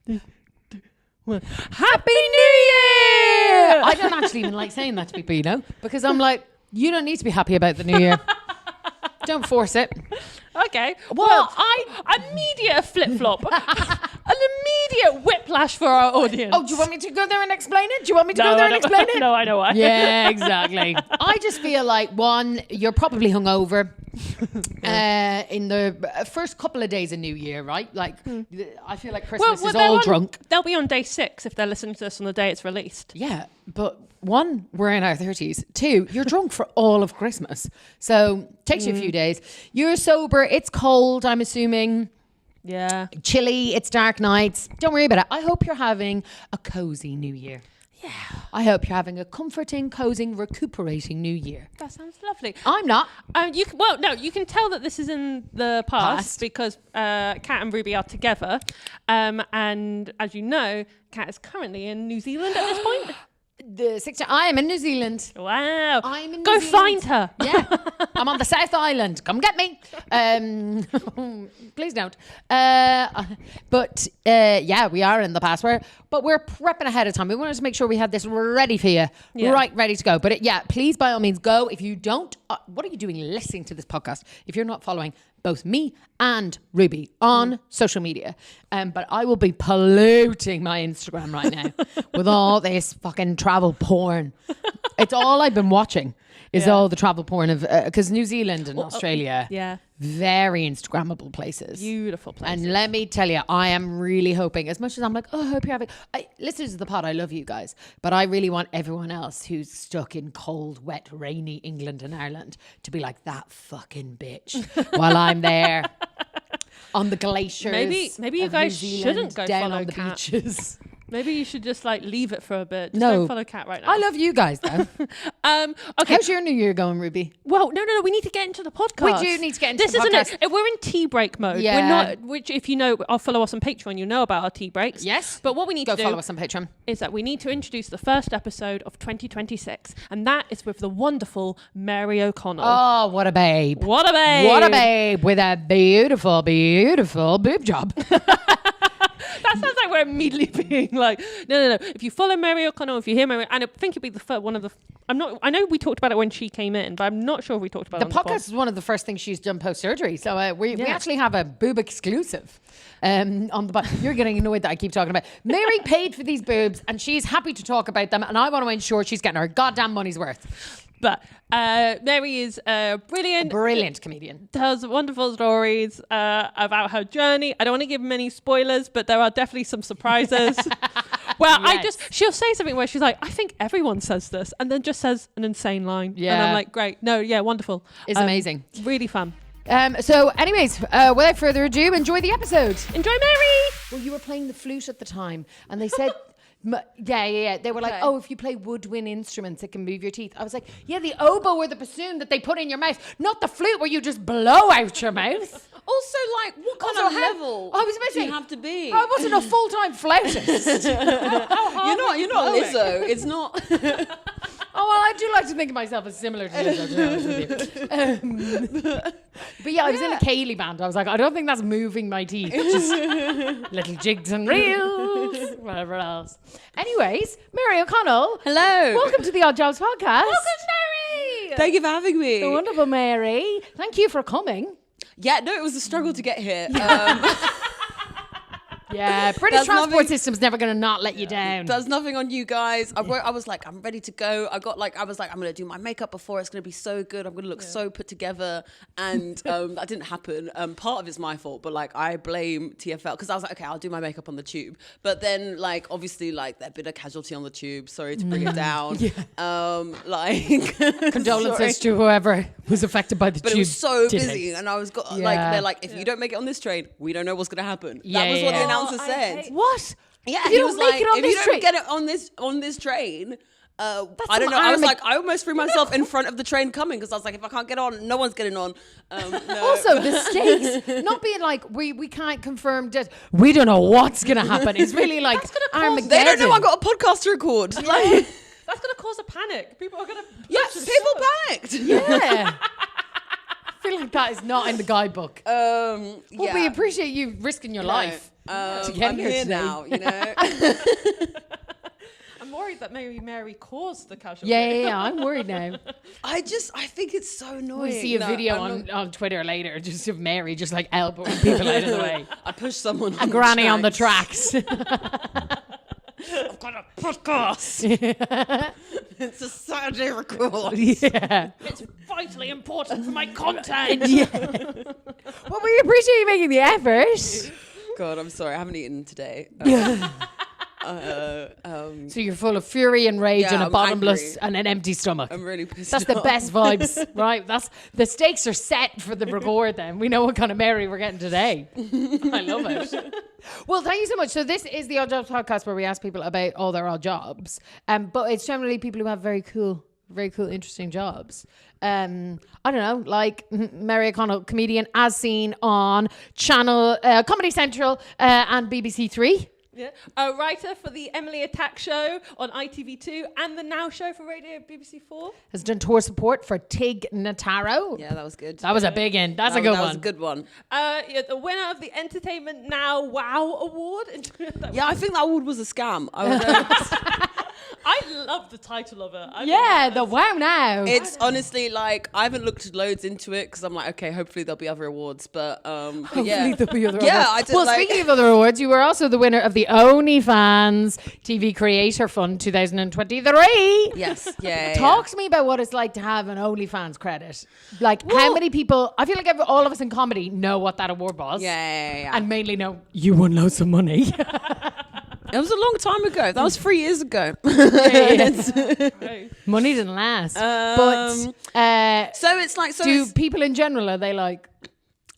Happy New Year! I don't actually even like saying that to people, you know, because I'm like, you don't need to be happy about the new year. Don't force it. Okay. Well, immediate flip-flop. An immediate whiplash for our audience. Oh, do you want me to go there and explain it? Do you want me to go there and explain it? No, I know why. Yeah, exactly. I just feel like, one, you're probably hungover in the first couple of days of New Year, right? Like, I feel like Christmas is all drunk. They'll be on day 6 if they're listening to this on the day it's released. Yeah, but one, we're in our 30s. Two, you're drunk for all of Christmas. So takes you a few days. You're sober. It's cold, I'm assuming. Yeah. Chilly. It's dark nights. Don't worry about it. I hope you're having a cozy New Year. Yeah. I hope you're having a comforting, cozy, recuperating New Year. That sounds lovely. I'm not. You can tell that this is in the past. Because Kat and Ruby are together. And as you know, Kat is currently in New Zealand at this point. I am in New Zealand. Wow. I'm in New Go Zealand. find her. Yeah. I'm on the South Island. Come get me. Please don't. But we are in the past. But we're prepping ahead of time. We wanted to make sure we had this ready for you. Yeah. Right, ready to go. But please, by all means, go. If you don't, what are you doing listening to this podcast? If you're not following both me and Ruby on social media. But I will be polluting my Instagram right now with all this fucking travel porn. It's all I've been watching is all the travel porn of, because New Zealand and Australia, very Instagrammable places. Beautiful places. And let me tell you, I am really hoping, as much as I'm like, I hope you're having, listeners to the pod, I love you guys, but I really want everyone else who's stuck in cold, wet, rainy England and Ireland to be like that fucking bitch while I'm there on the glaciers. Maybe you guys shouldn't go down follow on the Kat. beaches. Maybe you should just leave it for a bit. Just no. don't follow Kat right now. I love you guys though. Okay. How's your New Year going, Ruby? Well, no. We need to get into the podcast. We do need to get into this the podcast. Isn't it? We're in tea break mode. Yeah. We're not, which if you know, I'll follow us on Patreon, you know about our tea breaks. Yes. But what we need to do follow us on Patreon is that we need to introduce the first episode of 2026. And that is with the wonderful Mary O'Connell. Oh, what a babe. What a babe. What a babe with a beautiful, beautiful boob job. That sounds like we're immediately being like, no. If you follow Mary O'Connell, if you hear Mary, and I think it'd be the first one of the. I know we talked about it when she came in, but I'm not sure if we talked about it. The podcast is one of the first things she's done post surgery, so we actually have a boob exclusive on the pod. You're getting annoyed that I keep talking about. Mary paid for these boobs, and she's happy to talk about them, and I want to ensure she's getting her goddamn money's worth. But Mary is brilliant comedian. Tells wonderful stories about her journey. I don't want to give many spoilers, but there are definitely some surprises. Well, yes. She'll say something where she's like, I think everyone says this, and then just says an insane line. Yeah. And I'm like, great. No, yeah, wonderful. It's amazing. Really fun. So anyways, without further ado, enjoy the episode. Enjoy Mary. Well, you were playing the flute at the time, and they said... Yeah. They were like, oh, if you play woodwind instruments, it can move your teeth. I was like, yeah, the oboe or the bassoon that they put in your mouth, not the flute where you just blow out your mouth. Also, like, what kind of level I was about to do say, you have to be? I wasn't a full-time flautist. You're not Lizzo. It's not... Oh, well, I do like to think of myself as similar to Lizzo, to be honest with you. But yeah, I was in a Cayley band. I was like, I don't think that's moving my teeth. Just little jigs and reels, whatever else. Anyways, Mary O'Connell. Hello. Welcome to the Odd Jobs podcast. Welcome, Mary. Thank you for having me. The wonderful Mary. Thank you for coming. Yeah, no, it was a struggle to get here. Yeah, British transport system's never going to not let you down. There's nothing on you guys. I was like, I'm ready to go. I was like, I'm going to do my makeup before. It's going to be so good. I'm going to look so put together. And that didn't happen. Part of it's my fault, but like I blame TFL because I was like, okay, I'll do my makeup on the tube. But then like, obviously like there'd been a casualty on the tube. Sorry to bring it down. Condolences to whoever was affected by the tube. But it was so busy. And I was like, they're like, if you don't make it on this train, we don't know what's going to happen. That was what the announcer said. What? Yeah, if you don't make it on this train, if you don't get it on this train, I don't know. I was like, I almost threw myself in front of the train coming because I was like, if I can't get on, no one's getting on. No. Also, the stakes, not being like we can't confirm that we don't know what's gonna happen. It's really like Armageddon. They don't know I got a podcast to record. Yeah. Like, that's gonna cause a panic. People are gonna. Yes, people panicked. Yeah. I feel like that is not in the guidebook. Well, we appreciate you risking your life. get I'm here here today. now, you know. I'm worried that maybe Mary caused the casualty. Yeah, I'm worried now. I think it's so annoying. We see a No, video I'm not- on Twitter later just of Mary just like elbowing people out of the way. I pushed someone A on granny the on the tracks. tracks. I've got a podcast. It's a Saturday record. Yeah. It's vitally important for my content. Yeah. Well, we appreciate you making the effort. God, I'm sorry. I haven't eaten today. So you're full of fury and rage Yeah, and a I'm bottomless angry. and an empty stomach. I'm really pissed That's the off. best vibes, right? That's the stakes are set for the record. Then we know what kind of Mary we're getting today. I love it. Well, thank you so much. So this is the Odd Jobs podcast where we ask people about all their odd jobs, but it's generally people who have very cool, interesting jobs. I don't know, like Mary O'Connell, comedian, as seen on Channel Comedy Central and BBC Three. Yeah. A writer for the Emily Attack show on ITV2 and the Now show for Radio BBC 4. Has done tour support for Tig Notaro. Yeah, that was good. That was a big one. That's a good That one. was a good one. Yeah, the winner of the Entertainment Now Wow Award. Yeah, I think that award was a scam. I love the title of it. Yeah, the wow now. It's honestly like I haven't looked loads into it because I'm like, okay, hopefully there'll be other awards, but yeah, There'll be other yeah. awards. I did, Well, like, speaking of other awards, you were also the winner of the OnlyFans TV Creator Fund 2023. yes, yeah. Talk to me about what it's like to have an OnlyFans credit. Like, how many people? I feel like all of us in comedy know what that award was. Yeah. And mainly know you won loads of money. It was a long time ago. That was 3 years ago. Money didn't last. So it's like, do people in general, are they like,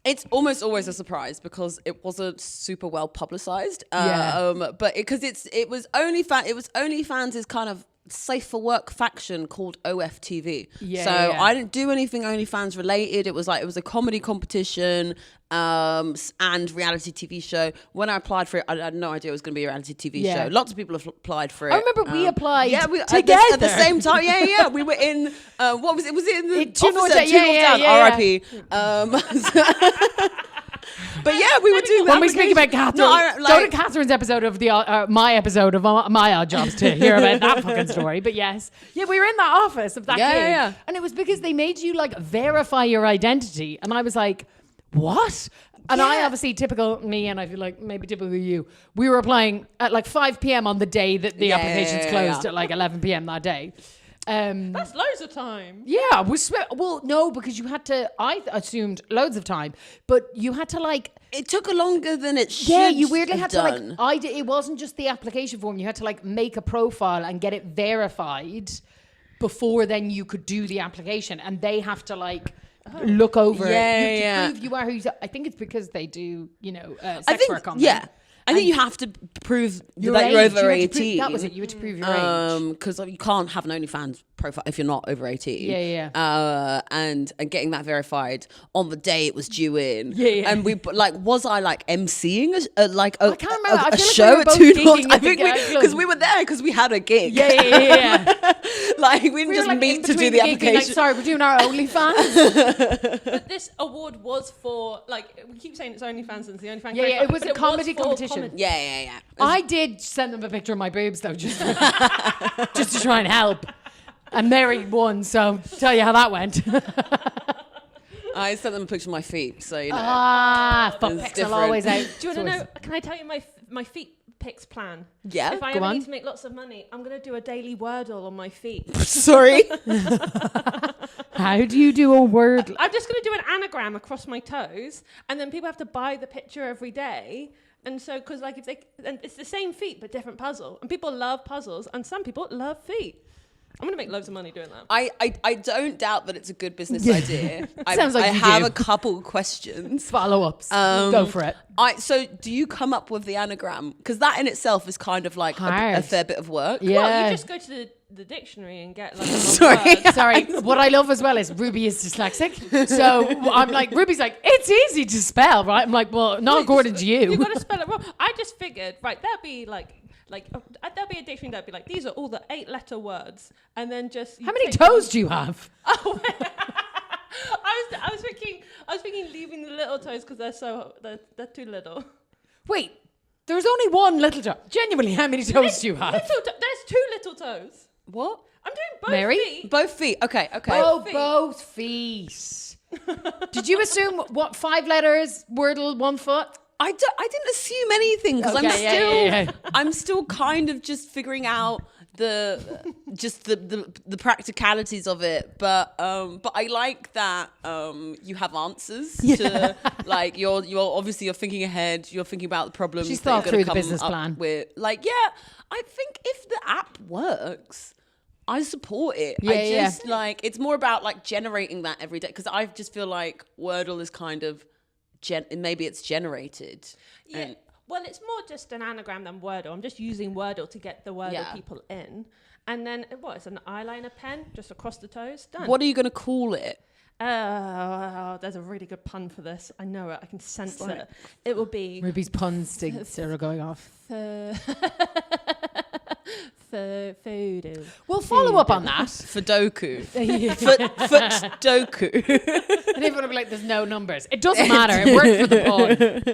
it's almost always a surprise because it wasn't super well publicized. Yeah. But it was OnlyFans' kind of safe for work faction called OFTV. Yeah, so yeah. I didn't do anything OnlyFans related. It was a comedy competition and reality TV show. When I applied for it, I had no idea it was going to be a reality TV Yeah. show. Lots of people have applied for it. I remember we applied together at the together. same time. Yeah. We were in what was it? Was it in the Two North office? Down. Yeah. R.I.P. But yeah, we were doing that. When we speak about Catherine, go to Catherine's episode of my episode of My Odd Jobs to hear about that fucking story. But yes, yeah, we were in that office of that Yeah, gig, yeah. and it was because they made you like verify your identity, and I was like, what? And I Yeah. obviously, typical me, and I feel like maybe typical you, we were applying at like 5 p.m. on the day that the applications closed at like 11 p.m. that day. That's loads of time. Yeah, well, no, because you had to. I assumed loads of time, but you had to like. It took longer than it should. Yeah, you weirdly have had done. to like. It wasn't just the application form. You had to like make a profile and get it verified before then you could do the application, and they have to like. Look over it. You have to prove you are who you are. I think it's because they do, sex work on them. Yeah. I think you have to prove that you're age. over You had to prove- 18. that was it. You had to prove your age. Because you can't have an OnlyFans profile if you're not over 18. Yeah. And getting that verified on the day it was due in. Yeah. And was I like emceeing a I can't remember. I a feel like show we were at both Two gigging North? at I the think club. because we were there because we had a gig. Yeah. Like we didn't We were, just like, meet in to do between the gig being application. Like, sorry, we're doing our OnlyFans. But this award was for, like, we keep saying it's OnlyFans and it's the OnlyFans. Yeah, it was but a comedy for competition. Yeah. I did send them a picture of my boobs though, just to try and help. And Mary won, so tell you how that went. I sent them a picture of my feet, so you know. Fuck It's pics different. are always out. Do you want to know? Can I tell you my feet pics plan? Yeah, If I go ever on. need to make lots of money, I'm going to do a daily Wordle on my feet. Sorry. How do you do a word? I'm just going to do an anagram across my toes, and then people have to buy the picture every day. And so, because like and it's the same feet but different puzzle, and people love puzzles, and some people love feet. I'm going to make loads of money doing that. I don't doubt that it's a good business idea. Sounds like I you have do. a couple questions. Follow-ups. Go for it. So do you come up with the anagram? Because that in itself is kind of like a Hard. fair bit of work. Yeah. Well, you just go to the dictionary and get like a long Sorry. word. Sorry, what I love as well is Ruby is dyslexic. So I'm like, Ruby's like, it's easy to spell, right? I'm like, well, not according to you. You've got to spell it wrong. I just figured, right, there'd be there'll be a dictionary that'd be like, these are all the 8-letter words, and then just How many toes do you have? Oh, I was thinking leaving the little toes because they're too little. Wait, There's only one little toe. Genuinely, how many toes do you have? There's 2 little toes. What? I'm doing both Mary? feet. Both feet. Okay. Oh, both feet. Did you assume what 5 letters, Wordle, 1 foot? I didn't assume anything because I'm still kind of just figuring out the practicalities of it, but I like that you have answers to like you're obviously you're thinking ahead, you're thinking about the problems. She's thought through the business plan. With like I think if the app works, I support it. Like it's more about like generating that every day because I just feel like Wordle is kind of maybe it's generated. Yeah. Well, it's more just an anagram than Wordle. I'm just using Wordle to get the Wordle people in. And then, it's an eyeliner pen just across the toes? Done. What are you going to call it? There's a really good pun for this. I know it. I can sense it. It will be... Ruby's pun stinger going off. Photo. We'll follow up on that. Fudoku. Footdoku. And everyone will be like, there's no numbers. It doesn't matter. It worked for the pun.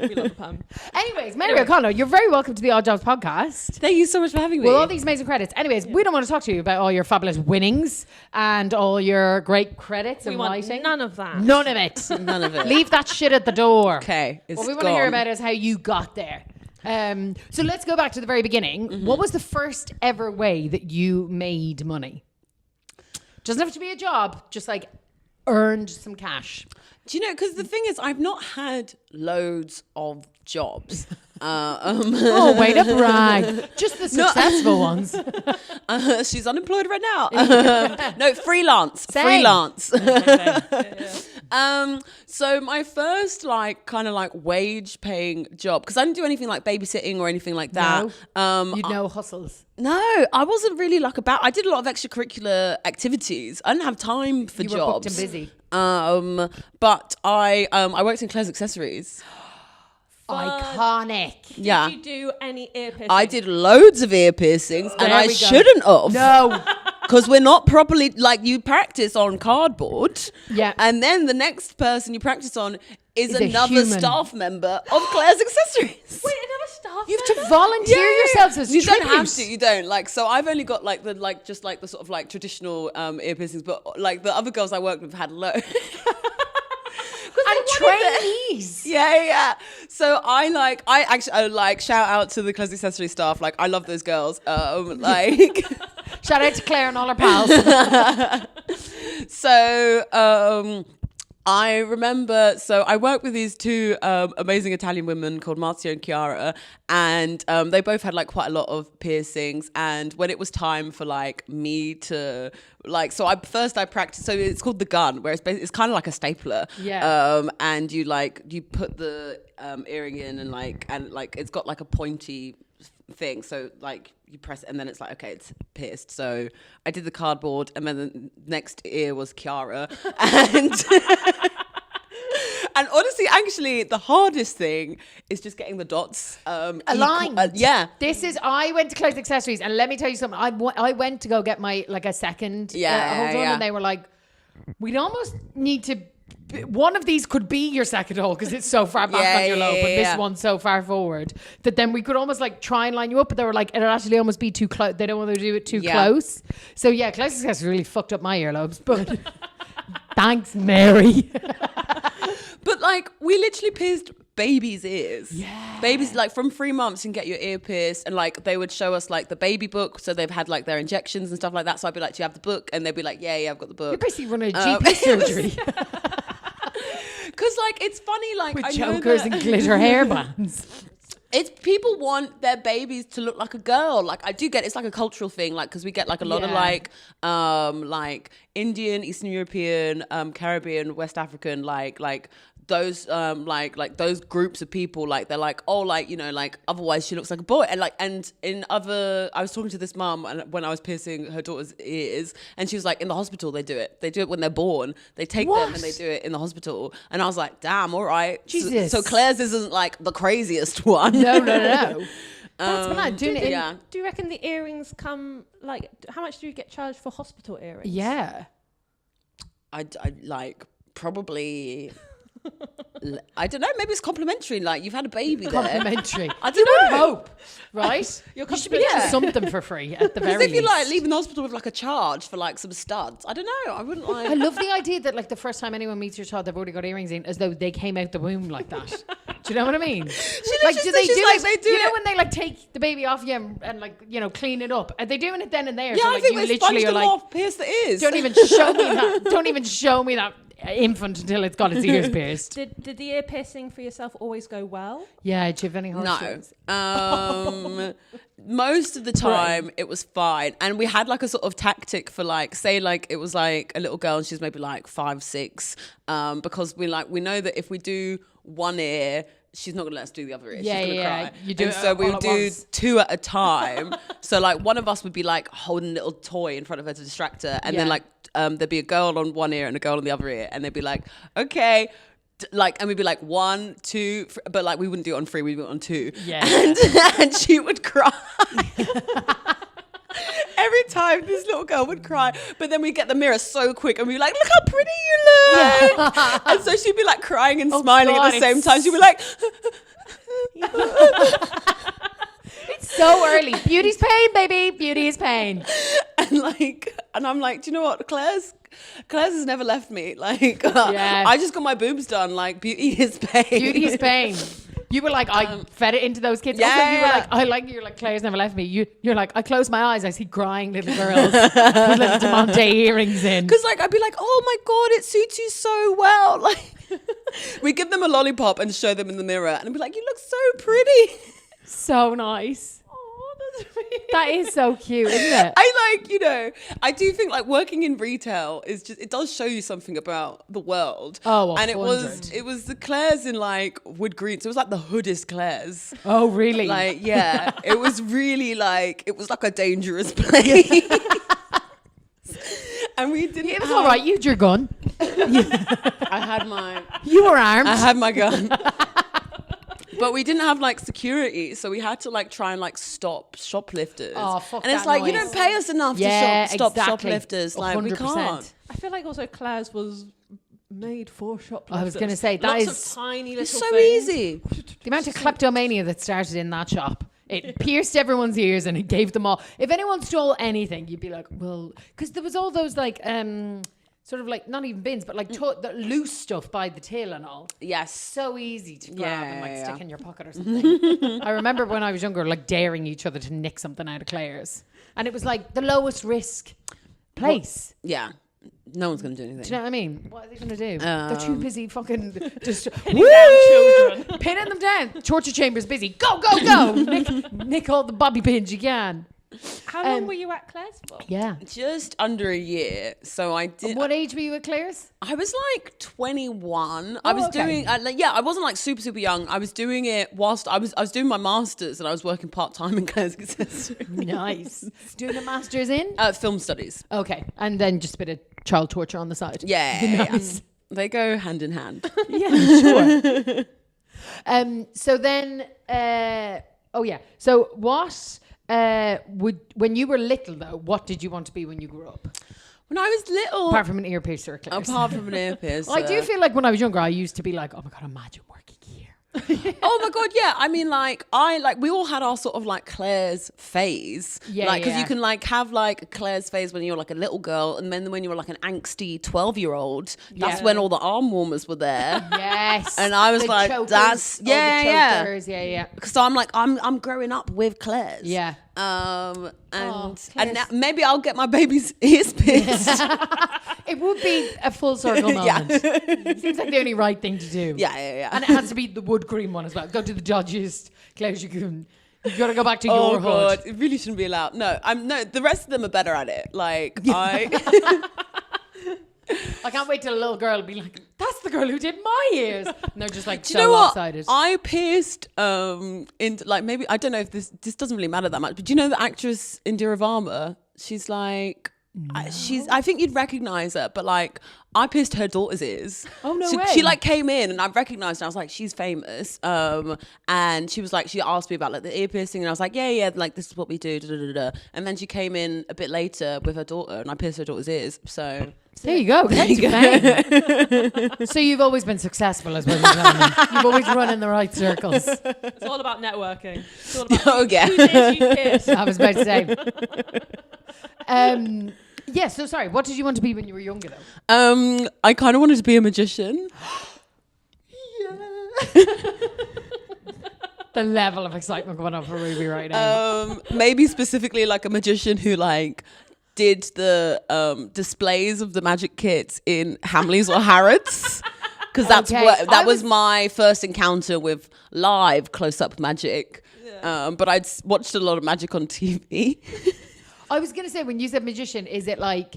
We love the pun. Anyways, Mary O'Connell, you're very welcome to the Odd Jobs podcast. Thank you so much for having me. Well, all these amazing credits. Anyways, we don't want to talk to you about all your fabulous winnings and all your great credits and writing. None of that. None of it. None of it. Leave that shit at the door. Okay. What we want to hear about is how you got there. So let's go back to the very beginning. Mm-hmm. What was the first ever way that you made money? Doesn't have to be a job, just like earned some cash. Do you know, because the thing is, I've not had loads of jobs. Oh, way to brag. Just the successful ones. She's unemployed right now. No, freelance. Same. Freelance. Yeah. So my first kind of wage paying job, because I didn't do anything like babysitting or anything like that. No. You'd know hustles. No, I wasn't really I did a lot of extracurricular activities. I didn't have time for you jobs. You were booked and busy. But I worked in Claire's Accessories. Iconic. Yeah. Did you do any ear piercings? I did loads of ear piercings and I shouldn't have. No. Because we're not properly, you practice on cardboard. Yeah. And then the next person you practice on is a another human. staff member of Claire's Accessories. Wait, another staff You have member? to volunteer yourselves as you tribute. don't have to. You don't. So I've only got the sort of traditional ear piercings, but the other girls I worked with had loads. And trainees. Yeah. So I actually shout out to the Claire's Accessory staff. I love those girls. Shout out to Claire and all her pals. So I remember, I worked with these 2 amazing Italian women called Marzia and Chiara, and they both had quite a lot of piercings. And when it was time for me to I practiced. So it's called the gun, where it's kind of like a stapler. Yeah. And you you put the earring in and it's got a pointy thing. So you press it and then it's okay, it's pierced. So I did the cardboard and then the next ear was Chiara. And and honestly, actually, the hardest thing is just getting the dots aligned. Yeah. I went to Claire's Accessories and let me tell you something. I went to go get my a second hold on, and they were like, we'd almost need to. One of these could be your second hole because it's so far back on your lobe, but this one's so far forward that then we could almost try and line you up, but they were it'd actually almost be too close. They don't want to do it too close. So Claire's Accessories really fucked up my earlobes, but thanks, Mary. But we literally pierced babies' ears. Yeah. Babies from 3 months you can get your ear pierced, and they would show us the baby book, so they've had their injections and stuff like that. So I'd be like, do you have the book? And they'd be like, yeah, I've got the book. You're basically running a GP surgery. Because it's funny, with chokers and glitter hairbands. It's people want their babies to look like a girl. I do get it's a cultural thing, because we get a lot of Indian, Eastern European, Caribbean, West African, those those groups of people, they're otherwise she looks like a boy, and I was talking to this mum when I was piercing her daughter's ears, and she was in the hospital they do it when they're born, they take them and they do it in the hospital, and I was like, damn, all right. Jesus. So Claire's isn't the craziest one. No. That's mad. Do you reckon the earrings come how much do you get charged for hospital earrings? Yeah. I probably I don't know. Maybe it's complimentary. Like you've had a baby there. Complimentary. I don't know. Hope, right? You should be getting something for free at the very Because if you least. like leaving the hospital with like a charge for like some studs, I don't know. I wouldn't like. I love the idea that like the first time anyone meets your child, they've already got earrings in, as though they came out the womb like that. Do you know what I mean? Like, do they do like, it? they do you know it. when they like take the baby off you and like clean it up? Are they doing it then and there? Yeah, so, I like, think you they literally sponged are them like, off, pierced the ears. don't even show me that. Don't even show me that infant until it's got its ears pierced. Did the ear piercing for yourself always go well? Yeah, do you have any horror No. stories? Most of the time it was fine. And we had like a sort of tactic for like, say like it was like a little girl and she's maybe like 5, 6. Because we know that if we do one ear, she's not gonna let us do the other ear. Yeah, she's gonna cry. You do and it so we all would at do once. 2 at a time. So like one of us would be like holding a little toy in front of her to distract her, and then Yeah. like there'd be a girl on one ear and a girl on the other ear, and they'd be like, okay. Like, and we'd be like 1, 2, but like we wouldn't do it on 3, we'd do it on 2. Yeah. And she would cry. Every time this little girl would cry, but then we'd get the mirror so quick and we'd be like, look how pretty you look. And so she'd be like crying and smiling God, at the same it's- time. She'd be like, It's so early. Beauty's pain, baby. Beauty is pain. and I'm like, do you know what? Claire's has never left me. Like, Yeah. I just got my boobs done. Like, beauty is pain. Beauty is pain. You were like, I fed it into those kids. Yeah, Also, you were yeah. like, you're like, Claire's never left me. You're like, I close my eyes, I see crying little girls with little Demonte earrings in. Because like I'd be like, oh my God, it suits you so well. Like, we give them a lollipop and show them in the mirror, and I'd be like, you look so pretty. So nice. Oh, that's really That is so cute, isn't it? I do think like working in retail is just, it does show you something about the world. Oh, and it 100. was the Claire's in like Wood Green. So it was like the hoodest Claire's. Oh, really? Like, yeah, it was really like, it was like a dangerous place. And we didn't it was have- all right. You had your gun. I had my You were armed. I had my gun. But we didn't have like security, so we had to like try and like stop shoplifters. Oh, fuck and it's that like, you noise. don't pay us enough Yeah, to stop exactly. shoplifters. Like, we 100%. can't. I feel like also Claire's was made for shoplifters. I was gonna say, that Lots is- of tiny little It's so things. easy. The amount of kleptomania that started in that shop. It pierced everyone's ears and it gave them all. If anyone stole anything, you'd be like, well, because there was all those like, sort of like, not even bins, but like the loose stuff by the till and all. Yes. So easy to grab and like Yeah. stick in your pocket or something. I remember when I was younger, like daring each other to nick something out of Claire's. And it was like the lowest risk place. Yeah. No one's going to do anything. Do you know what I mean? What are they going to do? They're too busy fucking just Pinning down children. pinning them down. Torture chamber's busy. Go, go, go. nick all the bobby pins you can. How long were you at Claire's for? Yeah. Just under a year. So I did. What age were you at Claire's? I was like 21. I was okay. doing, I wasn't like super, super young. I was doing it whilst I was doing my master's, and I was working part time in Claire's accessory. Nice. Doing a master's in? Film studies. Okay. And then just a bit of child torture on the side. Yeah. Nice. They go hand in hand. Yeah, sure. So then, so what when you were little though, what did you want to be when you grew up? When I was little, Apart from an ear piercer, Claire's. apart from an ear piercer. I do feel like when I was younger, I used to be like, oh my God, imagine working here. Oh my God, yeah. I mean, we all had our sort of like Claire's phase. Yeah, Like, because yeah. you can like have like a Claire's phase when you're like a little girl, and then when you were like an angsty 12-year-old, that's Yeah. when all the arm warmers were there. Yes. And I was The like, chokers, that's, all the yeah. chokers, yeah. So I'm like, I'm growing up with Claire's. Yeah. And Claire's. now maybe I'll get my baby's ears pierced. It would be a full circle Yeah. moment. Seems like the only right thing to do. Yeah. And it has to be the wood green one as well. Go to the dodgiest Claire's you can. You got to go back to Oh your God, hood. it really shouldn't be allowed. No, the rest of them are better at it. Like I can't wait till a little girl will be like, that's the girl who did my ears. And they're just like Do so you know what? lopsided. I pierced into like, maybe I don't know if this doesn't really matter that much, but do you know the actress Indira Varma? She's like I think you'd recognize her, but like I pierced her daughter's ears. Oh, no she, way. She like came in and I recognized her. I was like, she's famous. And she was like, she asked me about like the ear piercing, and I was like, yeah, like this is what we do. Da, da, da, da. And then she came in a bit later with her daughter, and I pierced her daughter's ears. So There you go. Claim to fame. So you've always been successful as well. You've always run in the right circles. It's all about networking. It's all about Oh, yeah. who did you kiss. I was about to say. Yeah, so sorry, what did you want to be when you were younger though? I kind of wanted to be a magician. The level of excitement going on for Ruby right now. Maybe specifically like a magician who like did the displays of the magic kits in Hamleys or Harrods. Because that's Okay, that was my first encounter with live close-up magic. Yeah. But I'd watched a lot of magic on TV. I was going to say, when you said magician, is it like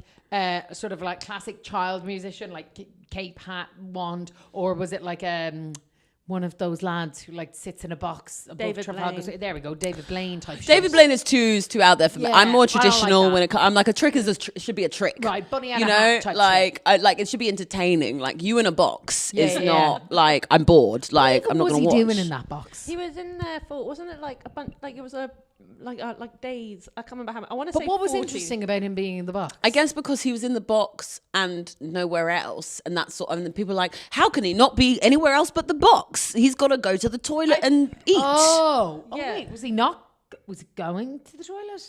sort of like classic child musician, like cape, hat, wand, or was it like one of those lads who like sits in a box above David Trafalgar? Blaine. There we go, David Blaine type. David shows. Blaine is too out there for me. Yeah, I'm more I don't like traditional that. when it comes. I'm like a trick is should be a trick, Right, bunny and you a know, hat type like it should be entertaining. Like you in a box Yeah, is yeah, not like I'm bored. Like I'm not What going was to he watch. doing in that box? He was in there for, wasn't it like a bunch, like it was a, like days. I can't remember how many. I want to But say what was 40. interesting about him being in the box? I guess because he was in the box and nowhere else, and that's sort of, and people are like, how can he not be anywhere else but the box? He's got to go to the toilet and eat. Oh, Yeah. wait, was he not? Was he going to the toilet?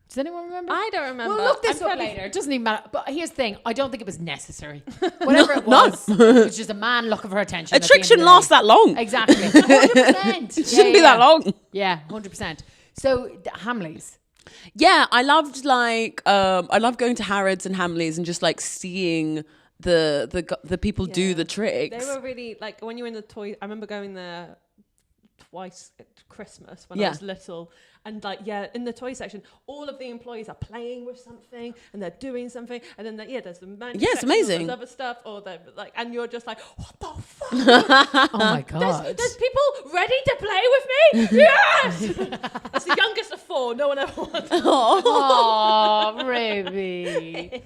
Does anyone remember? I don't remember. We'll look this I'm up fairly- later. It doesn't even matter. But here's the thing: I don't think it was necessary. Whatever it was, it was just a man looking for attention. A at the trick end of shouldn't the last day. that long. Exactly. 100%. It shouldn't be that long. Yeah, 100%. So Hamleys. Yeah, I loved I love going to Harrods and Hamleys and just like seeing the people do the tricks. They were really like when you were in the toy. I remember going there twice at Christmas when Yeah. I was little, and like in the toy section, all of the employees are playing with something and they're doing something, and then there's the magic Yeah, it's section, or amazing. there's other stuff, or they're like, and you're just like, what the fuck? Oh my god. There's people ready to play with me. Yes. That's the youngest of 4. No one ever wanted. Oh, Ruby.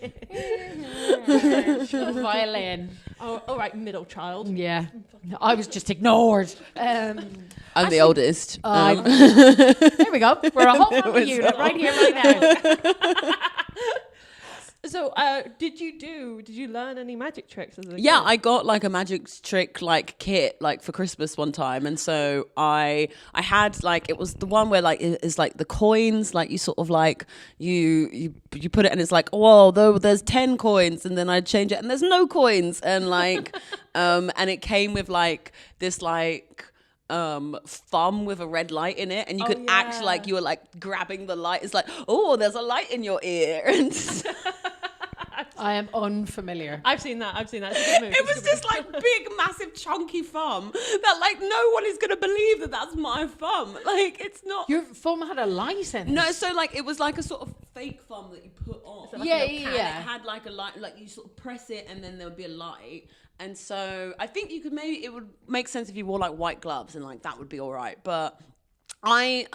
Violin. Oh, all right, middle child. Yeah. I was just ignored. I'm the oldest. There we go. We're a whole family unit right here, right now. So, did you learn any magic tricks as a Yeah, kid? I got like a magic trick like kit like for Christmas one time, and so I had like, it was the one where like it's like the coins, like you sort of like you put it and it's like, whoa, though there's 10 coins, and then I'd change it and there's no coins, and like and it came with like this like thumb with a red light in it, and you could act like you were like grabbing the light. It's like, oh, there's a light in your ear. And I am unfamiliar. I've seen that. It's a good move. it was this like big massive chunky thumb that like no one is gonna believe that that's my thumb. Like it's not. Your thumb had a light in it. No, so like it was like a sort of fake thumb that you put on. Yeah, And yeah. it had like a light, like you sort of press it and then there would be a light. And so I think you could it would make sense if you wore like white gloves, and like that would be all right. But I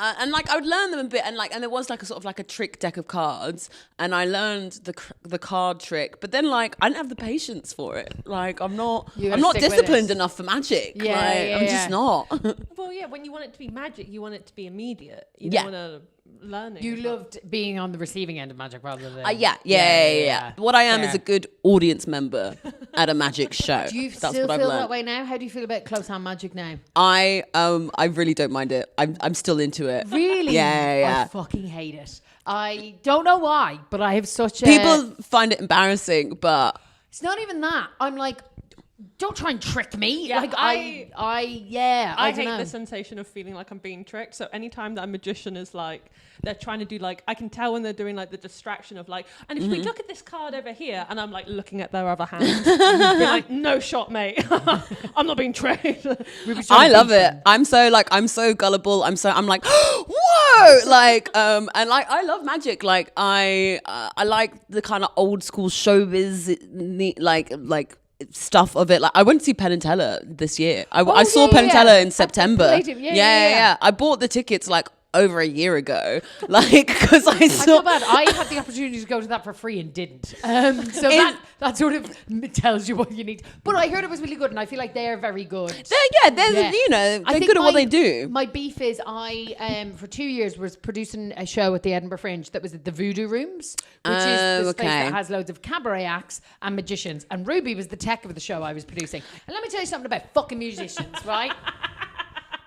would learn them a bit, and there was like a sort of like a trick deck of cards, and I learned the card trick, but then like I didn't have the patience for it. Like I'm not You gotta stick with disciplined it. enough for magic. Yeah, Like, yeah, I'm yeah. just not. Well, yeah, when you want it to be magic, you want it to be immediate. You Yeah. don't want to learn it. You loved being on the receiving end of magic rather than. Yeah. What I am Fair. is a good audience member at a magic show. Do you That's still what I've feel learned. that way now? How do you feel about close hand magic now? I really don't mind it. I'm still into it. Really? Yeah. I fucking hate it. I don't know why, but I have such a. People find it embarrassing, but It's not even that. I'm like, don't try and trick me. Yeah, like I I don't hate know. the sensation of feeling like I'm being tricked. So anytime that a magician is like, they're trying to do like, I can tell when they're doing like the distraction of like, and if we look at this card over here, and I'm like looking at their other hand, be like, no shot, mate. I'm not being tricked. I love it. I'm so gullible. I'm like, whoa, like, and like, I love magic. Like, I like the kind of old school showbiz, like stuff of it. Like, I went to see Penn and Teller this year. I saw Penn and Teller in September. Palladium. Yeah. I bought the tickets like over a year ago. Like, because I I saw. feel bad. I had the opportunity to go to that for free and didn't. So that sort of tells you what you need. But I heard it was really good, and I feel like they're very good. They're good at what they do. My beef is I for 2 years was producing a show at the Edinburgh Fringe that was at the Voodoo Rooms, which is the space that has loads of cabaret acts and magicians. And Ruby was the tech of the show I was producing. And let me tell you something about fucking musicians, right?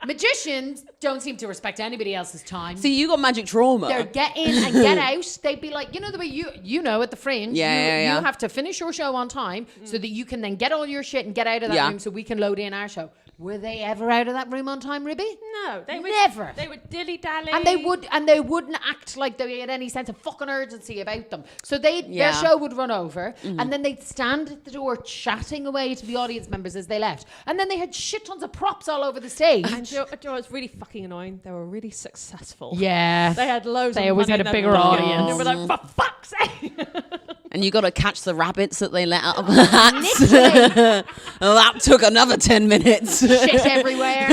Magicians don't seem to respect anybody else's time. See, you got magic trauma. They're get in and get out. They'd be like, you know the way you know at the Fringe, you have to finish your show on time so that you can then get all your shit and get out of that room so we can load in our show. Were they ever out of that room on time, Ruby? No, they would never. They would dilly-dally. And they wouldn't act like they had any sense of fucking urgency about them. So their show would run over, and then they'd stand at the door chatting away to the audience members as they left. And then they had shit tons of props all over the stage. And you know what's really fucking annoying? They were really successful. Yeah. They had loads. They of always money had a in bigger their pocket, audience. And they were like, for fuck's sake. And you got to catch the rabbits that they let out of the hats. Literally. That took another 10 minutes. Shit everywhere.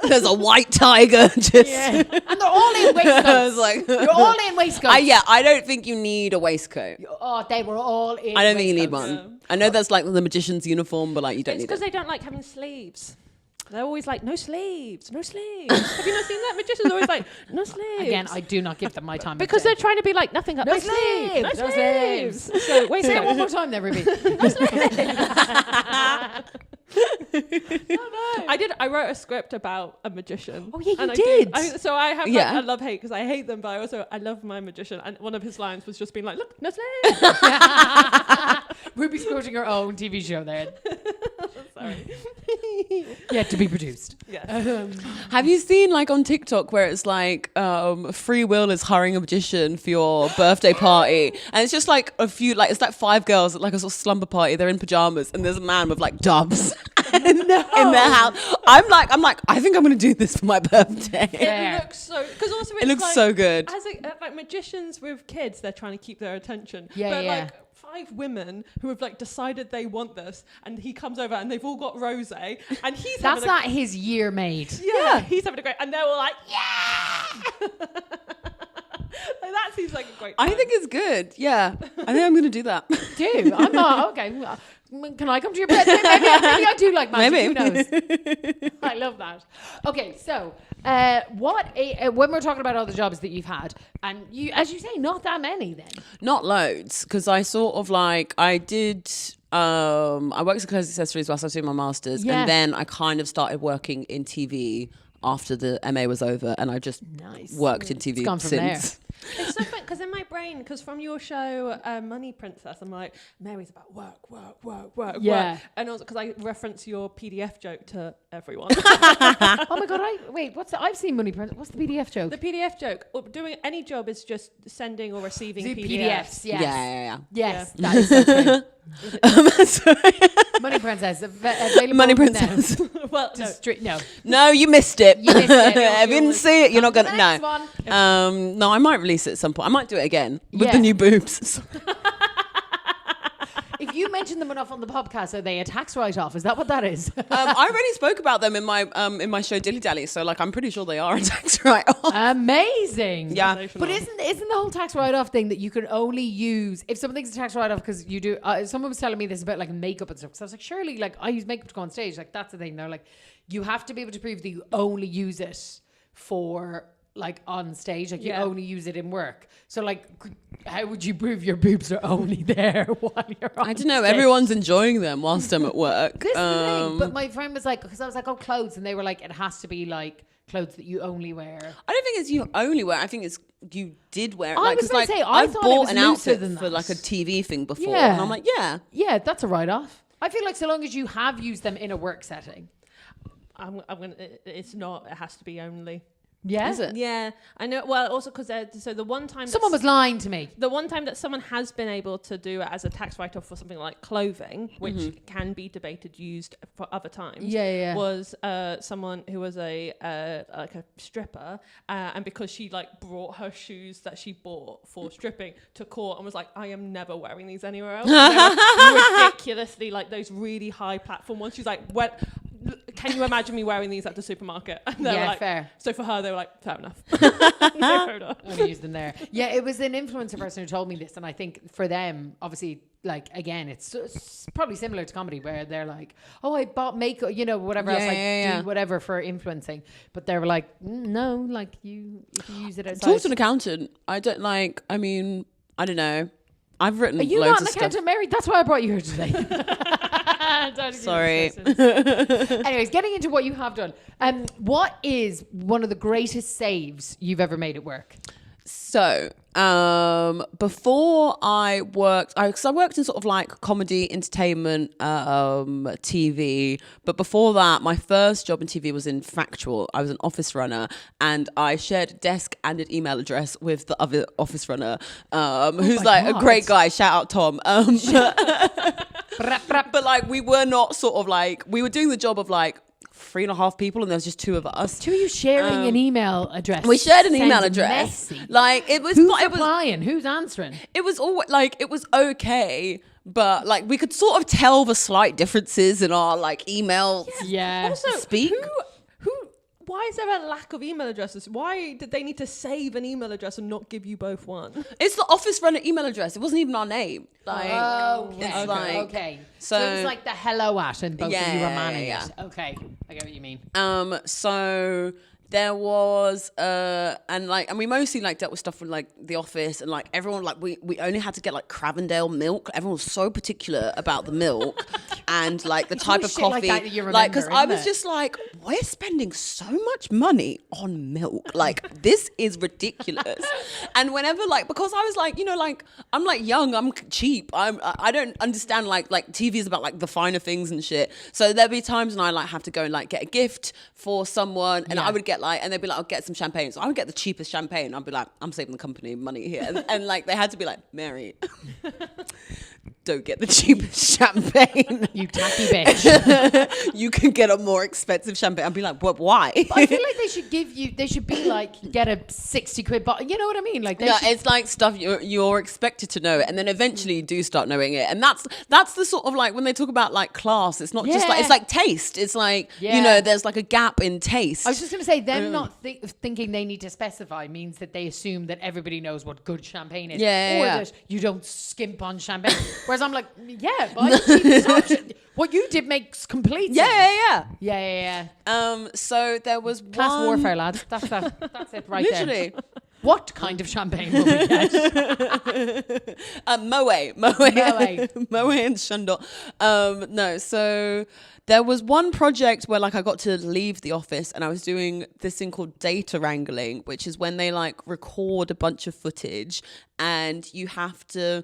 There's a white tiger just. Yeah. And they're all in waistcoats. I was like, You're all in waistcoats. I don't think you need a waistcoat. Oh, they were all in I don't think you need waistcoats. one. I know that's like the magician's uniform, but like you don't It's need because it. they don't like having sleeves. They're always like, no sleeves, no sleeves. Have you not seen that? Magicians always like, no sleeves. Again, I do not give them my time. because they're trying to be like, nothing. no No sleeves. sleeves. No sleeves. So wait Say a it one minute. more time there, Ruby. I wrote a script about a magician. Oh, yeah, you and did. So I have Yeah. I love hate because I hate them, but I love my magician. And one of his lines was just being like, look, no sleeves. Ruby's quoting her own TV show there. Sorry. Yet to be produced. Yes. Have you seen like on TikTok where it's like Free Will is hiring a magician for your birthday party, and it's just like it's like 5 girls at like a sort of slumber party. They're in pajamas, and there's a man with like doves in their house. I'm like, I think I'm gonna do this for my birthday. Yeah. It looks so because also It looks so good. As like magicians with kids, they're trying to keep their attention. Yeah, but yeah. like 5 women who have like decided they want this, and he comes over and they've all got rosé, and he's That's having not his year made. he's having a great, and they're all like, yeah. Like, that seems like a great I time. think it's good. Yeah, I think I'm gonna do that. Do I'm not okay. Can I come to your birthday? Maybe I do like magic. Maybe. Who knows? I love that. Okay, so when we're talking about all the jobs that you've had, and you, as you say, not that many then. Not loads, because I sort of like I did. I worked at Clothes Accessories whilst I was doing my masters, Yeah. and then I kind of started working in TV after the MA was over, and I just worked in TV It's gone from since. It's so fun because in my brain, because from your show Money Princess, I'm like, Mary's about work, Yeah. and also because I reference your PDF joke to everyone. Oh my god! I've seen Money Prince. What's the PDF joke? The PDF joke, doing any job is just sending or receiving The PDFs. Yes. Yeah. Yes, that is so true. Sorry. Money Princess. Available Money now. Princess. Well, No. No, you missed it. You missed it. If you didn't see it, you're not The gonna. next No. one. No, I might release it at some point. I might do it again with Yeah. the new boobs. If you mention them enough on the podcast, are they a tax write-off? Is that what that is? I already spoke about them in my show Dilly Dally, so like I'm pretty sure they are a tax write-off. Amazing. Yeah. But isn't the whole tax write-off thing that you can only use if something's a tax write-off because you do? Someone was telling me this about like makeup and stuff. So I was like, surely, like I use makeup to go on stage. Like that's the thing. They're like, you have to be able to prove that you only use it for like on stage, like you only use it in work. So like, how would you prove your boobs are only there while you're on I don't know. stage? Everyone's enjoying them whilst I'm at work. This is the thing. But my friend was like, because I was like, oh, clothes, and they were like, it has to be like clothes that you only wear. I don't think it's you only wear. I think it's you did wear it. I Like, was 'cause, gonna like, say, I I've thought it bought was an looser outfit than for that. like a TV thing before, Yeah. and I'm like, Yeah, that's a write-off. I feel like so long as you have used them in a work setting. I'm gonna. It's not. It has to be only. Yeah. is it? Yeah, I know. Well, also because so the one time Someone was lying to me. the one time that someone has been able to do it as a tax write-off for something like clothing, which can be debated used for other times, Yeah. was someone who was a like a stripper, and because she like brought her shoes that she bought for stripping to court and was like, I am never wearing these anywhere else. They were ridiculously like those really high platform ones. She's like, can you imagine me wearing these at the supermarket? And they were like, fair. So for her, they were like, fair enough. No quota. Only use them there. Yeah, it was an influencer person who told me this, and I think for them, obviously, like again, it's probably similar to comedy where they're like, "Oh, I bought makeup, you know, whatever else, like do whatever for influencing." But they were like, "No, like if you use it outside." Talk to an accountant. I don't like. I mean, I don't know. I've written. Are you loads not an of accountant, stuff. Mary? That's why I brought you here today. Sorry. Anyways, getting into what you have done. What is one of the greatest saves you've ever made at work? So, before I worked, because I worked in sort of like comedy, entertainment, TV. But before that, my first job in TV was in Factual. I was an office runner, and I shared a desk and an email address with the other office runner, who's like a great guy. Shout out Tom. But like, we were not sort of like, we were doing the job of like 3.5 people, and there was just 2 of us. 2 of you sharing an email address. We shared an email address. Messy. Like it was. Who's replying? Who's answering? It was all like it was okay, but like we could sort of tell the slight differences in our like email. Yeah. Also, speak. Why is there a lack of email addresses? Why did they need to save an email address and not give you both one? It's the office runner email address. It wasn't even our name. Like, it's like okay. So it was like the hello at, and both of you were manning it. Okay, I get what you mean. So there was and we mostly like dealt with stuff with like the office, and like everyone, like we only had to get like Cravendale milk. Everyone was so particular about the milk and like the type of coffee. Like because I was just like, we're spending so much money on milk. Like this is ridiculous. And whenever like, because I was like, you know, like I'm like young, I'm cheap. I don't understand like TV is about like the finer things and shit. So there'd be times when I like have to go and like get a gift for someone, and I would get like, and they'd be like, I'll get some champagne. So I would get the cheapest champagne. I'd be like, I'm saving the company money here. And like they had to be like, Mary, don't get the cheapest champagne. You tacky bitch. You can get a more expensive champagne. I'd be like, but why? But I feel like they should be like, get a 60 quid bottle. You know what I mean? Like, it's like stuff you're expected to know it, and then eventually you do start knowing it. And that's the sort of like, when they talk about like class, it's not just like, it's like taste. It's like, you know, there's like a gap in taste. I was just going to say, them not thinking they need to specify means that they assume that everybody knows what good champagne is. Or that you don't skimp on champagne. Whereas I'm like, buy the cheapest option. What you did makes complete sense. Yeah. So there was class warfare, lads. That's it right literally. there. What kind of champagne will we get? Moe and Shundle. No, so there was one project where like I got to leave the office, and I was doing this thing called data wrangling, which is when they like record a bunch of footage, and you have to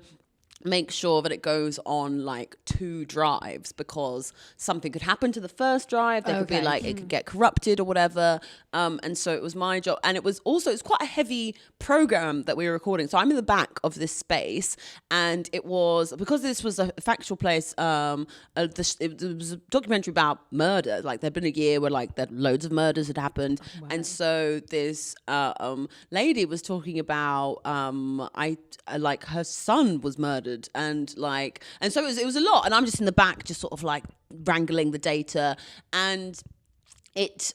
make sure that it goes on like 2 drives, because something could happen to the first drive. There could be like, it could get corrupted or whatever. And so it was my job. And it's quite a heavy program that we were recording. So I'm in the back of this space, and it was, because this was a factual place, it was a documentary about murder. Like there'd been a year where like loads of murders had happened. Wow. And so this lady was talking about like her son was murdered, and so it was a lot, and I'm just in the back just sort of like wrangling the data, and it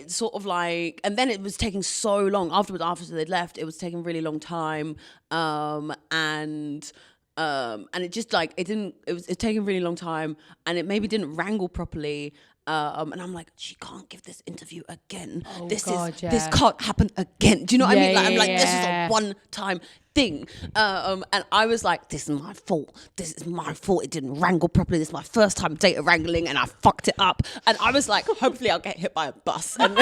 sort of like, and then it was taking so long afterwards, after they'd left, it was taking a really long time, and it just like it was taking a really long time, and it maybe didn't wrangle properly. And I'm like, she can't give this interview again. This can't happen again. Do you know what I mean? Like, I'm like, this is a one-time thing. And I was like, this is my fault. It didn't wrangle properly. This is my first time data wrangling, and I fucked it up. And I was like, hopefully I'll get hit by a bus. And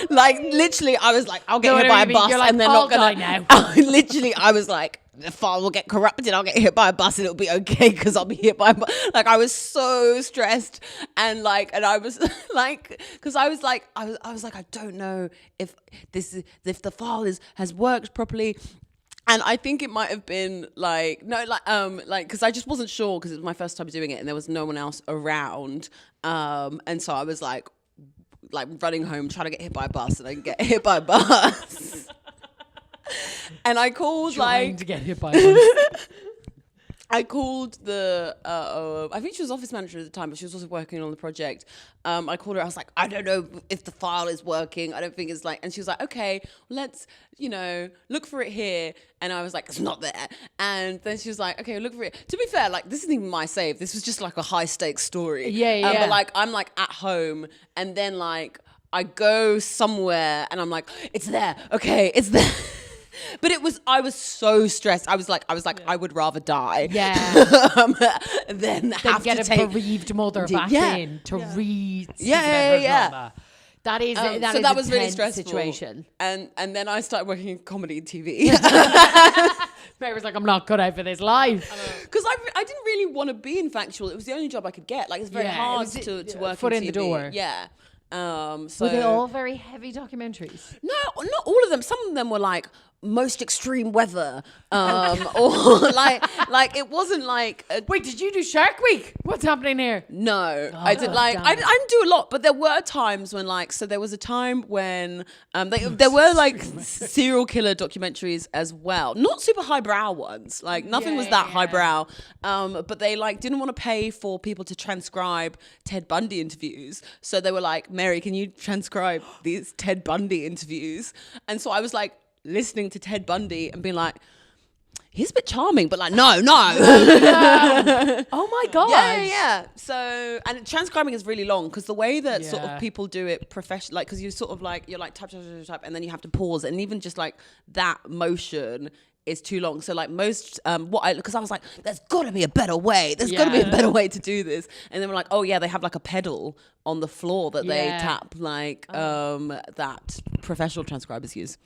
like, literally, I was like, I'll get hit by a bus, like, and they're not gonna. Now. Literally, I was like, the file will get corrupted, I'll get hit by a bus, and it'll be okay because I'll be hit by a bus. Like I was so stressed, and I was like, because I was like, I don't know if the file has worked properly. And I think it might have been because I just wasn't sure, because it was my first time doing it and there was no one else around. And so I was like running home trying to get hit by a bus, and I get hit by a bus. And I called trying to get hit by a bus. I called the, I think she was office manager at the time, but she was also working on the project. I called her. I was like, I don't know if the file is working. I don't think it's like, and she was like, okay, let's, look for it here. And I was like, it's not there. And then she was like, okay, look for it. To be fair, like, this isn't even my save. This was just like a high stakes story. Yeah. But like, I'm like at home, and then like, I go somewhere and I'm like, it's there. Okay, it's there. But I was so stressed. I was like, I would rather die. Yeah. Than Then have get to a take bereaved mother back in to read. Yeah. That is So is that was a really tense stressful. situation. And then I started working in comedy and TV. Mary was like, I'm not cut out for this life. Because I didn't really want to be in factual. It was the only job I could get. Like, it's very hard to work foot in TV. the door. Yeah. So Were they all very heavy documentaries? No, not all of them. Some of them were like most extreme weather, or like it wasn't like. Wait, did you do Shark Week? What's happening here? No, I did like I didn't do a lot, but there were times when like there was a time when there were like serial killer documentaries as well, not super highbrow ones. Like nothing was that highbrow, but they like didn't want to pay for people to transcribe Ted Bundy interviews, so they were like, Mary, can you transcribe these Ted Bundy interviews? And so I was like listening to Ted Bundy and being like, he's a bit charming, but like, no. Oh my God. Yeah. So, and transcribing is really long because the way that sort of people do it professionally, like, because you sort of like, you're like tap, and then you have to pause. And even just like that motion is too long. So like most, because I was like, there's got to be a better way. There's got to be a better way to do this. And then we're like, oh yeah, they have like a pedal on the floor that they tap like that professional transcribers use.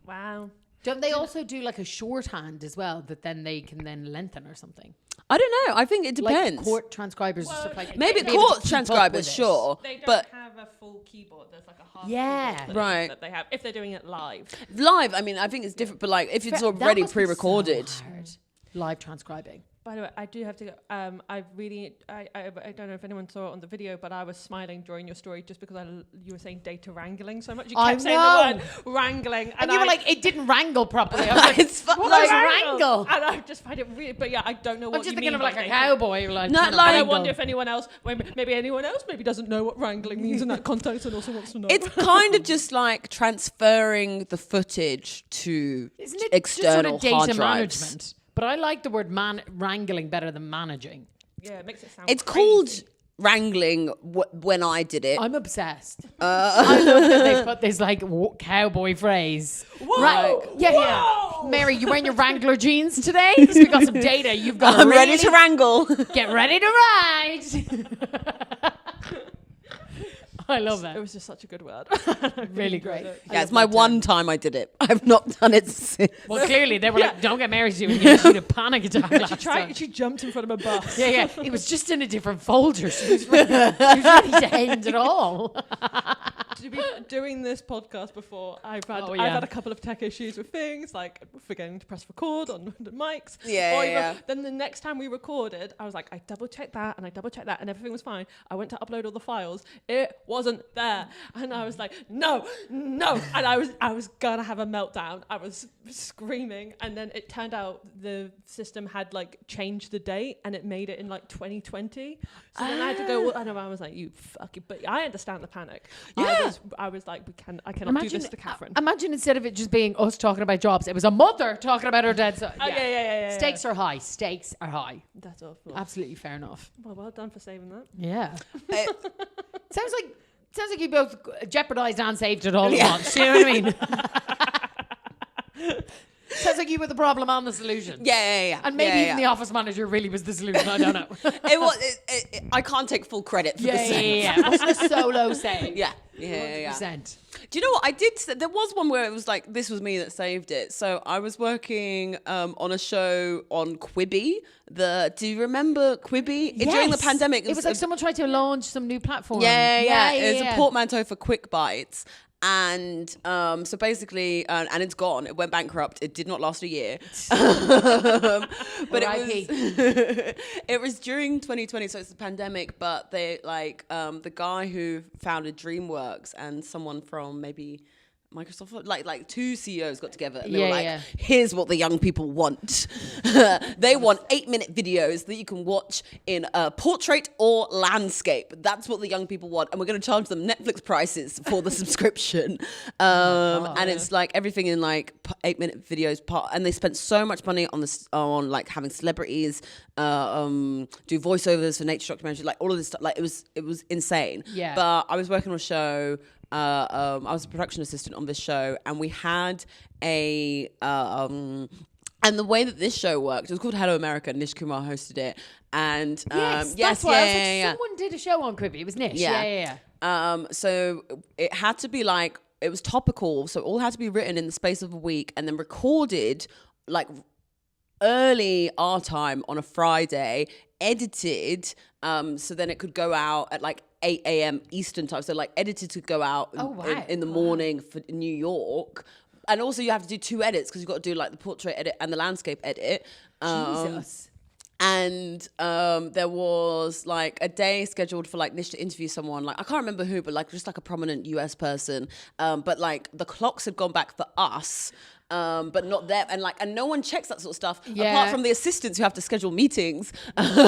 Wow. Don't they also do like a shorthand as well that then they can then lengthen or something? I don't know. I think it depends. Like court transcribers or stuff like that. Maybe court transcribers, sure. They don't but have a full keyboard. There's like a half keyboard right. that they have if they're doing it live. Live, I mean, I think it's different, but like if it's already pre-recorded. So hard. Live transcribing. By the way, I do have to go. I don't know if anyone saw it on the video, but I was smiling during your story just because you were saying data wrangling so much. You kept saying the word wrangling. And you were like, it didn't wrangle properly. I was like, what is wrangle? And I just find it weird. But yeah, I don't know what I'm just you thinking mean of like a data. cowboy. Like, Not And like I wonder if anyone else doesn't know what wrangling means in that context and also wants to know. It's kind of just like transferring the footage to Isn't it external just sort of hard data drives. management? But I like the word wrangling better than managing. Yeah, it makes it sound It's crazy. called wrangling when I did it. I'm obsessed. I love that they put this like cowboy phrase. Whoa! Yeah. Mary, you wearing your Wrangler jeans today? Because we got some data. You've got. I'm ready to wrangle. Get ready to ride. I love It it. was just such a good word. Really great. Yeah, it's my one time I did it. I've not done it since. Well, clearly they were like, "Don't get Mary doing it. She'd a panic attack." Last time. She jumped in front of a bus. Yeah. It was just in a different folder. She was ready to end it all. To be doing this podcast before, I've had a couple of tech issues with things like forgetting to press record on the mics. Then the next time we recorded, I was like, I double checked that and and everything was fine. I went to upload all the files. It wasn't there, and I was like, no, and I was gonna have a meltdown. I was screaming, and then it turned out the system had like changed the date and it made it in like 2020. So then I had to go, and I was like, you fucking. But I understand the panic. Yeah. I was like, I cannot do this to Catherine. Imagine instead of it just being us talking about jobs, it was a mother talking about her dead son. Yeah. Stakes are high. Stakes are high. That's awful. Absolutely fair enough. Well done for saving that. Yeah. Sounds like you both jeopardised and saved it all at once. You know what I mean? Sounds like you were the problem and the solution. Yeah. And maybe even the office manager really was the solution. I don't know. I can't take full credit for the save. Yeah. It wasn't a solo save. Yeah. 100%. Do you know what I did? There was one where it was like, this was me that saved it. So I was working on a show on Quibi. Do you remember Quibi? Yes. During the pandemic. It was like someone tried to launch some new platform. Yeah. It was a portmanteau for quick bites. And so basically, and it's gone. It went bankrupt. It did not last a year. But it was during 2020, so it's the pandemic. But they like the guy who founded DreamWorks and someone from maybe Microsoft, like two CEOs got together and they Yeah, were like, yeah. here's what the young people want. They want 8-minute videos that you can watch in a portrait or landscape. That's what the young people want. And we're going to charge them Netflix prices for the subscription. And it's like everything in like 8-minute videos and they spent so much money on like having celebrities do voiceovers for nature documentary, like all of this stuff. Like it was insane. Yeah. But I was working on a show. I was a production assistant on this show, and we had and the way that this show worked, it was called Hello America. Nish Kumar hosted it, and that's why I was like, someone did a show on Quibi. It was Nish. Yeah. So it had to be like, it was topical, so it all had to be written in the space of a week, and then recorded like early our time on a Friday, edited, so then it could go out at like 8 a.m. Eastern time. So like edited to go out in the morning for New York. And also you have to do 2 edits because you've got to do like the portrait edit and the landscape edit. Jesus. And there was like a day scheduled for like Nish to interview someone, like I can't remember who, but like just like a prominent US person. But like the clocks had gone back for us. But not them, and no one checks that sort of stuff apart from the assistants who have to schedule meetings with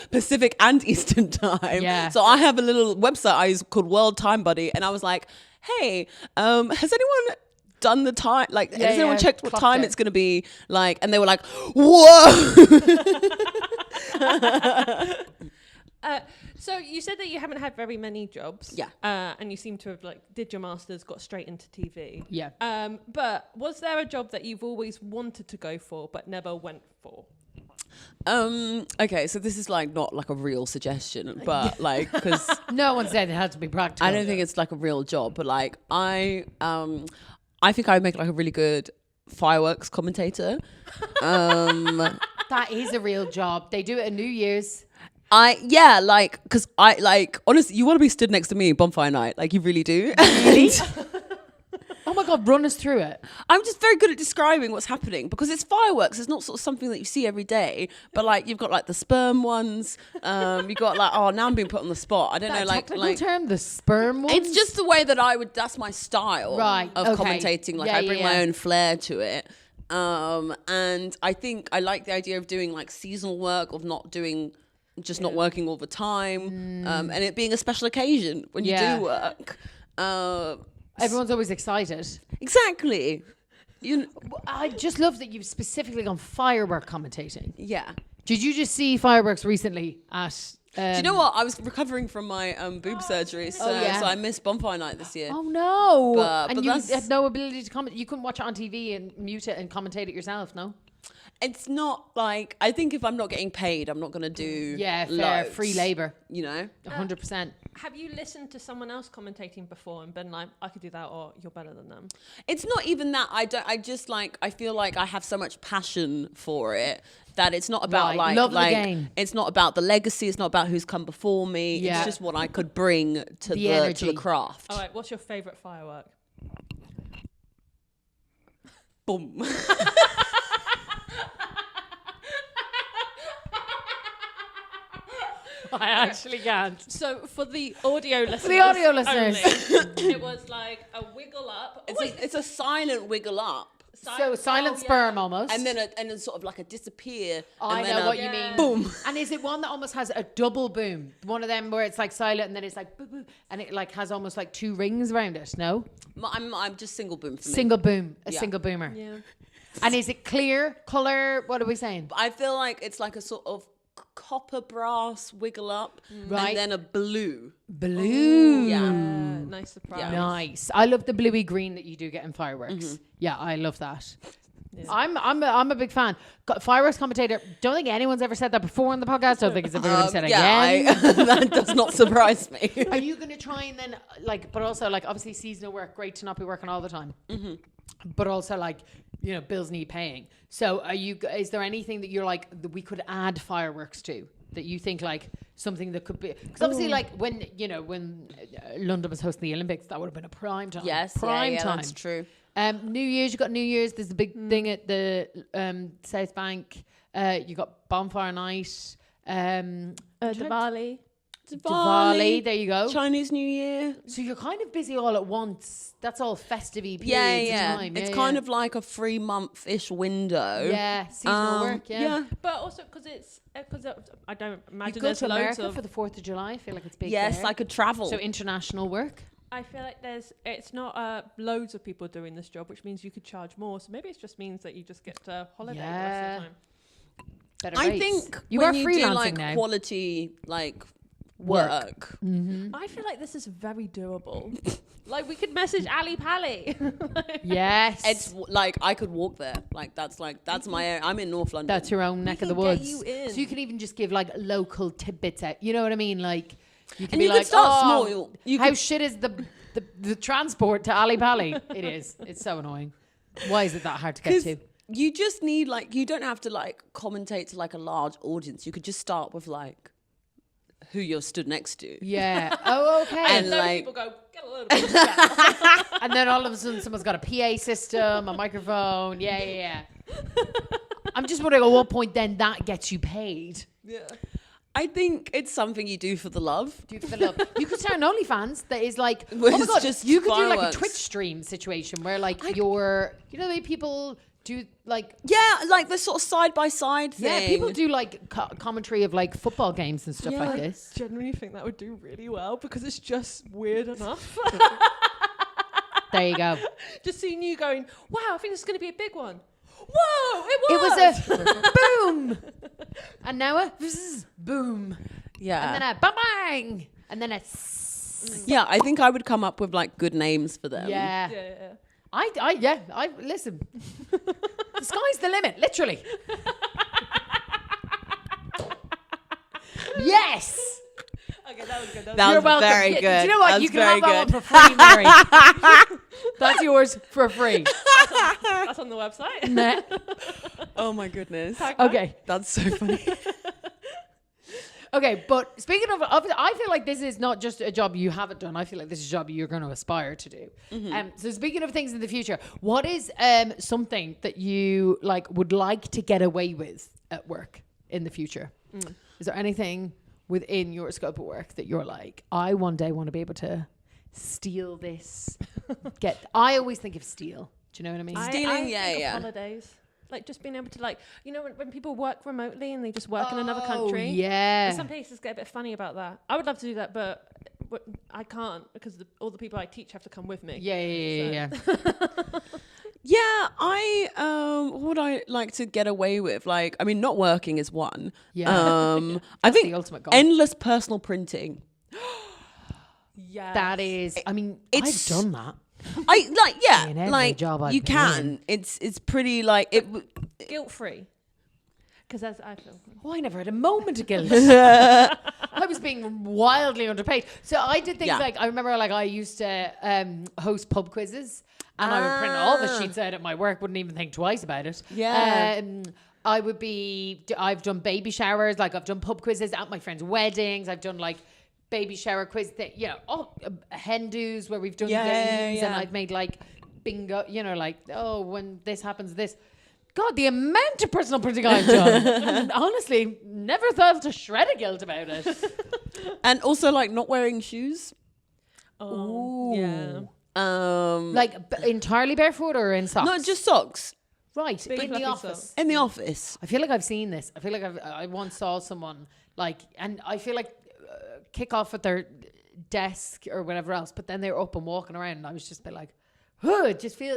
Pacific and Eastern time. Yeah. So I have a little website I use called World Time Buddy, and I was like, "Hey, has anyone done the time? Like, has anyone checked what time it's going to be? Like?" And they were like, "Whoa." So you said that you haven't had very many jobs. Yeah. And you seem to have like did your masters, got straight into TV. Yeah. But was there a job that you've always wanted to go for but never went for? Okay, so this is like not like a real suggestion, but like because No one said it had to be practical. I don't think it's like a real job, but like I think I would make like a really good fireworks commentator. That is a real job. They do it at New Year's. Because I like honestly, you want to be stood next to me bonfire night, like you really do. Really? Oh my God, run us through it. I'm just very good at describing what's happening because it's fireworks. It's not sort of something that you see every day, but like you've got like the sperm ones. You've got like, oh, now I'm being put on the spot. I don't know, like term, the sperm ones. It's just the way that that's my style of commentating. Like I bring my own flair to it. And I think I like the idea of doing like seasonal work, of not working all the time, and it being a special occasion when you do work. Everyone's always excited. Exactly. I just love that you've specifically gone firework commentating. Yeah. Did you just see fireworks recently at... Do you know what? I was recovering from my boob surgery, so I missed bonfire night this year. Oh no! But you had no ability to comment. You couldn't watch it on TV and mute it and commentate it yourself, no? It's not like, I think if I'm not getting paid, I'm not going to do fair, loads, free labour. You know? 100%. Have you listened to someone else commentating before and been like, I could do that, or you're better than them? It's not even that. I feel like I have so much passion for it that it's not about Love the game. It's not about the legacy. It's not about who's come before me. Yeah. It's just what I could bring to the craft. All right, what's your favourite firework? Boom. I actually can't. So for the audio listeners, only, it was like a wiggle up. It's a silent wiggle up. So silent sperm almost. And then sort of like a disappear. I know what you mean. Boom. And is it one that almost has a double boom? One of them where it's like silent and then it's like boo boo, and it like has almost like 2 rings around it, no? I'm just single boom for me. Single boom. Single boomer. Yeah. And is it clear, colour? What are we saying? I feel like it's like a sort of copper brass wiggle up, right, and then a blue. Blue. Yeah. Nice surprise. Yeah. Nice. I love the bluey green that you do get in fireworks. Yeah, I love that. Yeah. I'm a big fan. Fireworks commentator. Don't think anyone's ever said that before on the podcast. Don't think it's ever going to be said again. That does not surprise me. Are you going to try and then but also obviously seasonal work, great to not be working all the time. But also bills need paying. So is there anything that you're like that we could add fireworks to that you think like something that could be, because obviously when London was hosting the Olympics, that would have been a prime time. Yes, prime time. That's true. New Year's, you got New Year's. There's a big thing at the South Bank. You got bonfire night. Diwali. Diwali, there you go. Chinese New Year. So you're kind of busy all at once. That's all festive-y periods Yeah. of time. It's kind of like a 3-month-ish window. Yeah, seasonal work, yeah. But also because I don't You imagine go there's to loads America of. for the 4th of July. I feel like it's big Yes, there. I could travel. So international work. I feel like it's not loads of people doing this job, which means you could charge more. So maybe it just means that you just get to holiday the rest of the time. Better I rates. think you when are you freelancing do like now. quality work. I feel like this is very doable. Like we could message Ali Pally. Yes. It's like I could walk there. That's my. I'm in North London. That's your own neck of the can get woods. you in. So you can even just give like local tidbits out. You know what I mean? Like you can And be you could like, start oh, small. You how could- shit is the transport to Ali Pali? It is. It's so annoying. Why is it that hard to get to? You just need you don't have to commentate to a large audience. You could just start with who you're stood next to. Yeah. Oh, okay. And Then like- people go, get a little bit. And then all of a sudden someone's got a PA system, a microphone. Yeah. I'm just wondering at what point then that gets you paid. Yeah. I think it's something you do for the love. Do you feel up? You could start an OnlyFans that is like, Where oh my it's God, just you could do like a fireworks. Twitch stream situation where you know the way people do Yeah, the sort of side by side thing. yeah, people do commentary of football games and stuff Yeah. like I this. genuinely think that would do really well because it's just weird enough. There you go. Just seeing you going, wow, I think this is going to be a big one. Whoa, It was a boom, and now a boom, Yeah. and then a bang bang, and then a Yeah, I think I would come up with good names for them. yeah. Yeah. I listen. The sky's the limit, literally. Yes. Okay, that was good. That You're was welcome. very Yeah, good. Do you know what? That You was can very have that good. one for free, Mary. That's yours for free. That's on the website. Nah. Oh my goodness. Okay. That's so funny. Okay, but speaking of, I feel like this is not just a job you haven't done. I feel like this is a job you're going to aspire to do. So speaking of things in the future, what is something that you would like to get away with at work in the future? Is there anything within your scope of work that you're like, I one day want to be able to steal this? I always think of steal. Do you know what I mean? Stealing, I think of yeah. holidays. Just being able to when people work remotely and they just work in another country. Yeah. Some places get a bit funny about that. I would love to do that, but I can't because all the people I teach have to come with me. Yeah. Yeah, what would I like to get away with? Not working is one. Yeah. I think the ultimate goal. endless personal printing. Yeah. That is, I mean, It's- I've done that. In every job I've you been can. It's pretty guilt free. Because as I feel. Oh, I never had a moment of guilt. I was being wildly underpaid. So I did things Yeah. I remember I used to host pub quizzes and I would print all the sheets out at my work, wouldn't even think twice about it. Yeah. I've done baby showers, I've done pub quizzes at my friends' weddings. I've done baby shower quiz that, hen do's where we've done games and I've made bingo, when this happens, this. God, the amount of personal printing I've done. Honestly, never felt a shred of guilt about it. And also not wearing shoes. Oh, yeah. Entirely barefoot or in socks? No, just socks. Right, Big in the fluffy office. socks. In the office. I feel like I've seen this. I feel like I once saw someone and I feel kick off at their desk or whatever else, but then they were up and walking around and I was just a bit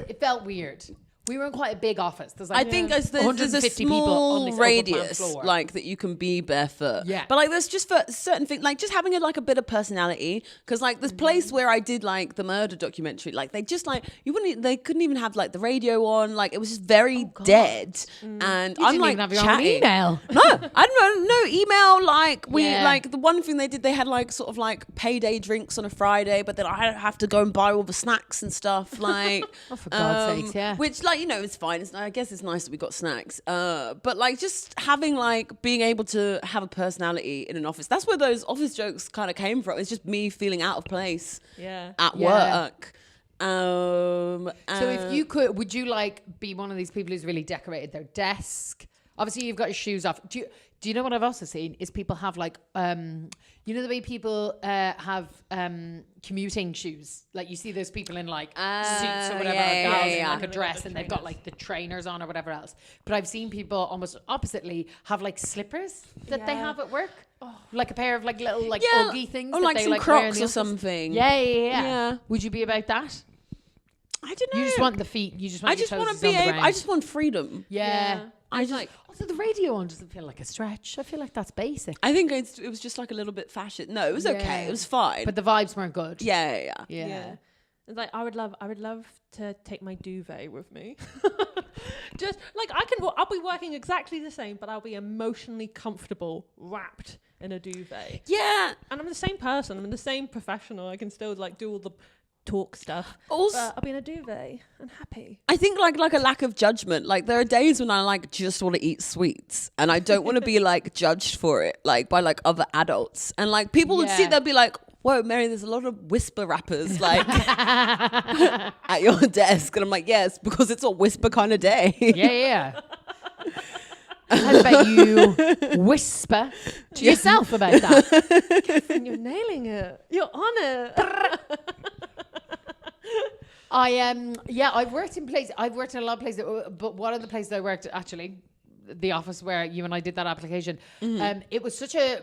it felt weird. We were in quite a big office. There's I think there's a 150 people on small this open plan radius floor. that you can be barefoot. Yeah. But there's just for certain things, just having a bit of personality. Because this place where I did the murder documentary, they just they couldn't even have the radio on. It was just very dead. And You I'm didn't even have your own chatting. email. No, I don't know. No email. We Yeah. the one thing they did, they had payday drinks on a Friday, but then I have to go and buy all the snacks and stuff. Oh, for God's sakes, yeah. Which it's fine. I guess it's nice that we got snacks. But just having being able to have a personality in an office. That's where those office jokes kind of came from. It's just me feeling out of place at work. So if you could, would you be one of these people who's really decorated their desk Obviously, you've got your shoes off. Do you know what I've also seen is people have like you know the way people have commuting shoes, like you see those people in like suits or whatever, in like a dress, and they've got like the trainers on or whatever else. But I've seen people almost oppositely have like slippers that they have at work, like a pair of like little like Uggy things, or that like they some like wear in Crocs the or office. something. Yeah. Would you be about that? I don't know. You just want the feet. You just want. I just want to be able. I just want freedom. Yeah. I just like. Also, the radio on doesn't feel like a stretch. I feel like that's basic. I think it was just like a little bit fashion. No, it was okay. It was fine. But the vibes weren't good. Yeah. It's like I would love to take my duvet with me. Just like I'll be working exactly the same, but I'll be emotionally comfortable wrapped in a duvet. Yeah. And I'm the same person. I'm the same professional. I can still like do all the talk stuff. Also, I'll be in a duvet and happy. I think like a lack of judgment. Like there are days when I like just want to eat sweets and I don't want to be like judged for it, like by like other adults. And like people would see, they'll be like, whoa, Mary, there's a lot of whisper rappers like at your desk. And I'm like, yes, because it's a whisper kind of day. Yeah. How about you whisper to yourself about that? Catherine, you're nailing it. You're on it. I've worked in a lot of places, but one of the places I worked, actually, the office where you and I did that application, it was such a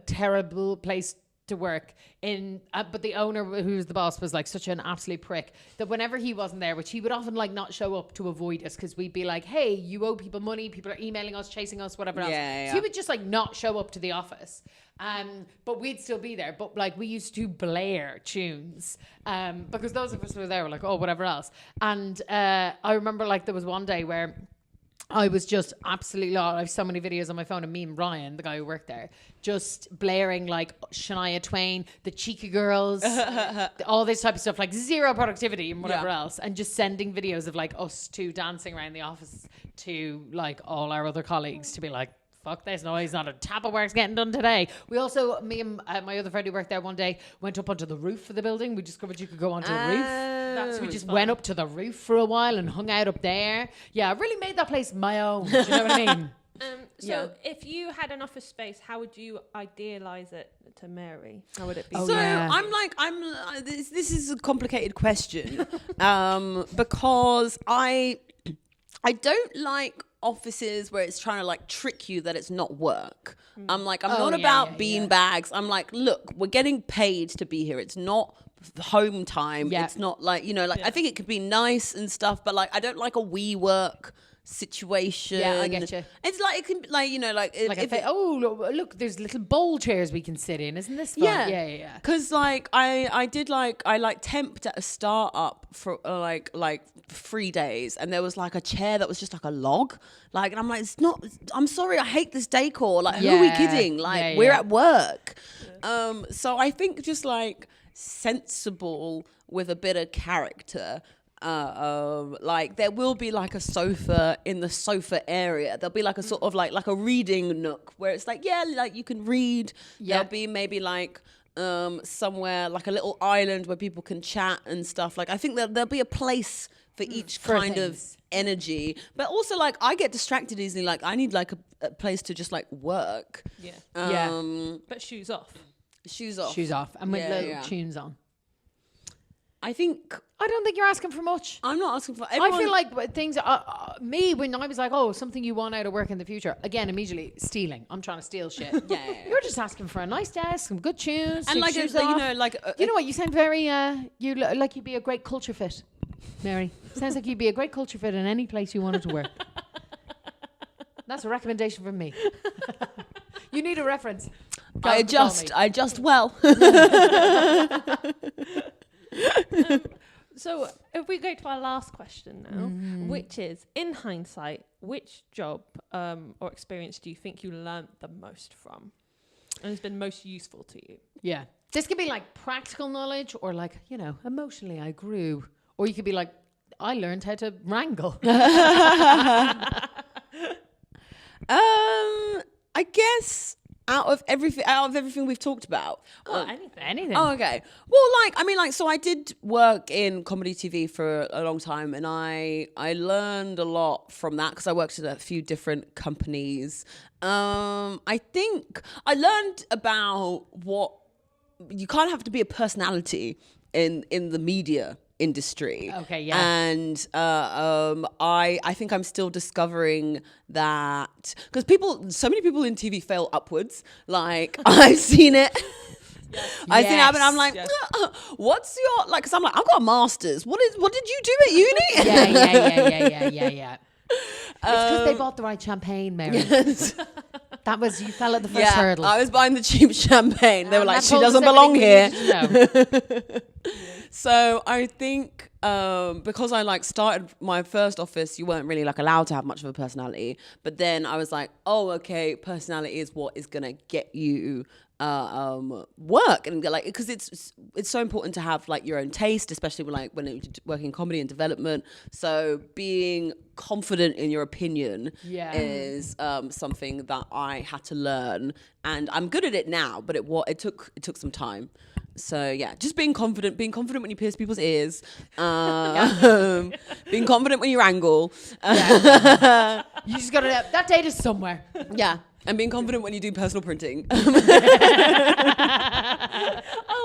terrible place to work in, but the owner, who's the boss, was like such an absolute prick that whenever he wasn't there, which he would often like not show up to avoid us, because we'd be like, hey, you owe people money, people are emailing us, chasing us, whatever else. So he would just like not show up to the office. But we'd still be there. But like we used to blare tunes because those of us who were there were like, oh, whatever else. And I remember like there was one day where I was just absolutely lost. I have so many videos on my phone of me and Ryan, the guy who worked there, just blaring like Shania Twain, the Cheeky Girls, all this type of stuff, like zero productivity and whatever else, and just sending videos of like us two dancing around the office to like all our other colleagues to be like, fuck this noise, not a tap of work's getting done today. We also, me and my other friend who worked there one day, went up onto the roof of the building. We discovered you could go onto the roof. So we just went up to the roof for a while and hung out up there. Yeah, I really made that place my own. Do you know what I mean? If you had an office space, how would you idealize it to Mary? How would it be? This is a complicated question because I don't like offices where it's trying to like trick you that it's not work. I'm not about bean bags. I'm like, look, we're getting paid to be here. It's not home time. It's not like, I think it could be nice and stuff, but like I don't like a WeWork situation. Yeah, I get you. It's like, it can be like, look, there's little bowl chairs we can sit in. Isn't this fun? Yeah. Because like I temped at a startup for like 3 days, and there was like a chair that was just like a log, like, and I'm like, I'm sorry, I hate this decor. Like, who are we kidding? Like, we're at work. So I think just like sensible with a bit of character. Like there will be like a sofa in the sofa area. There'll be like a sort of like a reading nook where it's like, like you can read. There'll be maybe like somewhere like a little island where people can chat and stuff. Like I think that there'll be a place for each kind of energy. But also like I get distracted easily. Like I need like a place to just like work. But shoes off. Shoes off. And with little tunes on. I don't think you're asking for much. I'm not asking for. I feel like things. When I was like, oh, something you want out of work in the future. Again, immediately stealing. I'm trying to steal shit. You're just asking for a nice desk, some good tunes, and like shoes you off. know, like you know what? You sound very. You like you'd be a great culture fit, Mary. Sounds like you'd be a great culture fit in any place you wanted to work. That's a recommendation from me. You need a reference. I adjust well. So if we go to our last question now, which is, in hindsight, which job or experience do you think you learned the most from and has been most useful to you? Yeah. This could be like practical knowledge or like, emotionally I grew. Or you could be like, I learned how to wrangle. I guess out of everything we've talked about? Anything. Oh, okay. Well, so I did work in comedy TV for a long time, and I learned a lot from that because I worked at a few different companies. I think I learned about what you can't have to be a personality in the media industry. Okay, yeah. And I think I'm still discovering that because so many people in TV fail upwards. Like I've seen it. I've seen it happen. I'm like, what's your like? Because I'm like, I've got a master's. What did you do at uni? Yeah. It's because they bought the right champagne, Mary. Yes. That was, you fell at the first hurdle. I was buying the cheap champagne. They were like, that she told us doesn't belong everything here. we needed to know. So I think because I like started my first office, you weren't really like allowed to have much of a personality. But then I was like, oh, okay, personality is what is gonna get you work, and like because it's so important to have like your own taste, especially when you're working in comedy and development. So being confident in your opinion is something that I had to learn, and I'm good at it now. But it took some time. So yeah, just being confident when you pierce people's ears, being confident when you angle. You just got to, that date is somewhere. Yeah. And being confident when you do personal printing. Oh,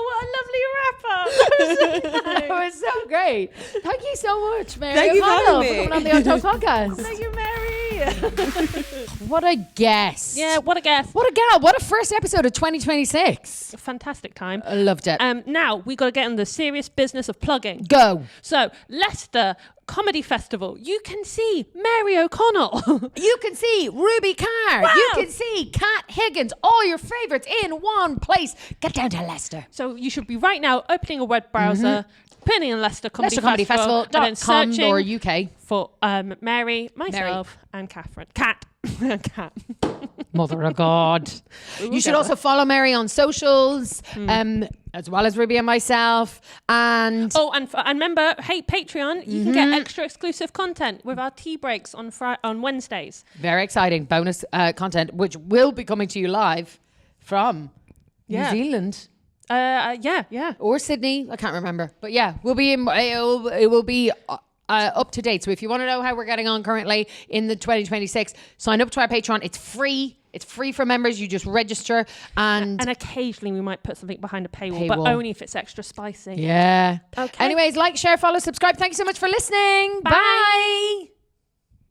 what a lovely wrap-up. That was so great. Thank you so much, Mary. Thank you for having me. For coming on the Untalked podcast. Thank you, Mary. What a guest. Yeah, what a guest. What a gal. What a first episode of 2026. A fantastic time. I loved it. Now we got to get in the serious business of plugging. Go. So, Leicester Comedy Festival. You can see Mary O'Connell. You can see Ruby Carr. Wow. You can see Kat Higgins. All your favourites in one place. Get down to Leicester. So you should be right now opening a web browser, putting in Leicester Comedy Festival, and then LeicesterComedyFestival.com searching or UK. for Mary, myself, and Catherine. Cat. Mother of God. You should also follow Mary on socials, as well as Ruby and myself. And and remember, hey, Patreon, you can get extra exclusive content with our tea breaks on Wednesdays. very exciting bonus content, which will be coming to you live from New Zealand. Yeah. Or Sydney. I can't remember. But yeah, we'll be it will be up to date. So if you want to know how we're getting on currently in the 2026, sign up to our Patreon. It's free. It's free for members. You just register and occasionally we might put something behind a paywall, but only if it's extra spicy. Yeah. Okay. Anyways, like, share, follow, subscribe. Thank you so much for listening. Bye.